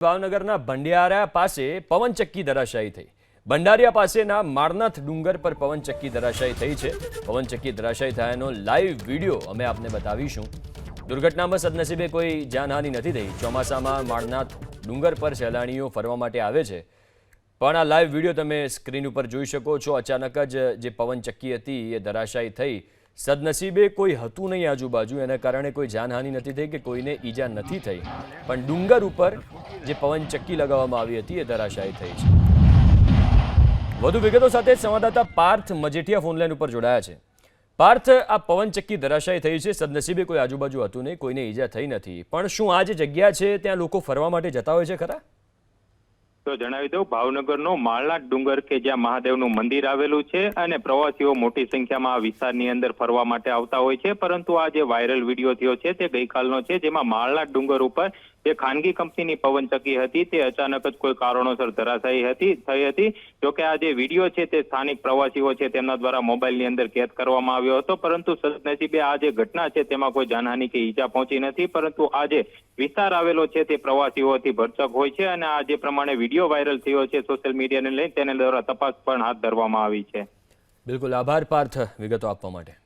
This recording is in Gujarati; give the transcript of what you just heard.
ભાવનગરના ભંડિયારા પાસે પવનચક્કી ધરાશાયી થઈ। ભંડારિયા પાસેના મારનાથ ડુંગર પર પવનચક્કી ધરાશાયી થઈ છે। પવનચક્કી ધરાશાયી થયાનો લાઈવ વિડીયો અમે આપને બતાવીશું। દુર્ઘટનામાં સદનસીબે કોઈ જાનહાનિ નથી થઈ। ચોમાસામાં મારનાથ ડુંગર પર સહેલાણીઓ ફરવા માટે આવે છે, પણ આ લાઈવ વિડીયો તમે સ્ક્રીન ઉપર જોઈ શકો છો। અચાનક જ જે પવનચક્કી હતી એ ધરાશાયી થઈ। સદનસીબે કોઈ હતું નહીં આજુબાજુ, એના કારણે કોઈ જાનહાનિ નથી થઈ કે કોઈને ઈજા નથી થઈ, પણ ડુંગર ઉપર જે પવનચક્કી લગાવવામાં આવી હતી એ ધરાશાયી થઈ છે। વધુ વિગતો સાથે સંવાદદાતા પાર્થ મજેઠિયા ફોનલાઈન ઉપર જોડાયા છે। પાર્થ, આ પવનચક્કી ધરાશાયી થઈ છે, સદનસીબે કોઈ આજુબાજુ હતું નહીં, કોઈને ઈજા થઈ નથી, પણ શું આ જે જગ્યા છે ત્યાં લોકો ફરવા માટે જતા હોય છે ખરા? તો જણાવી દઉં, ભાવનગરનો માળનાથ ડુંગર કે જ્યાં મહાદેવનું મંદિર આવેલું છે અને પ્રવાસીઓ મોટી સંખ્યામાં આ વિસ્તારની અંદર ફરવા માટે આવતા હોય છે, પરંતુ આ જે વાયરલ વિડીયો થયો છે તે ગઈકાલનો છે, જેમાં માળનાથ ડુંગર ઉપર જે ખાનગી કંપનીની પવનચક્કી હતી તે અચાનક જ કોઈ કારણોસર ધરાશાયી થઈ હતી। જોકે આ જે વિડીયો છે તે સ્થાનિક પ્રવાસીઓ છે તેમના દ્વારા મોબાઈલની અંદર કેદ કરવામાં આવ્યો હતો, પરંતુ સદનસીબે આ જે ઘટના છે તેમાં કોઈ જાનહાનિ કે ઈજા પહોંચી નથી। પરંતુ આ જે વિસ્તાર આવેલો છે તે પ્રવાસીઓથી ભરચક હોય છે અને આ જે પ્રમાણે વિડીયો વાયરલ થયો છે સોશિયલ મીડિયાને લઈને તેને દ્વારા તપાસ પણ હાથ ધરવામાં આવી છે। બિલકુલ, આભાર પાર્થ વિગતો આપવા માટે।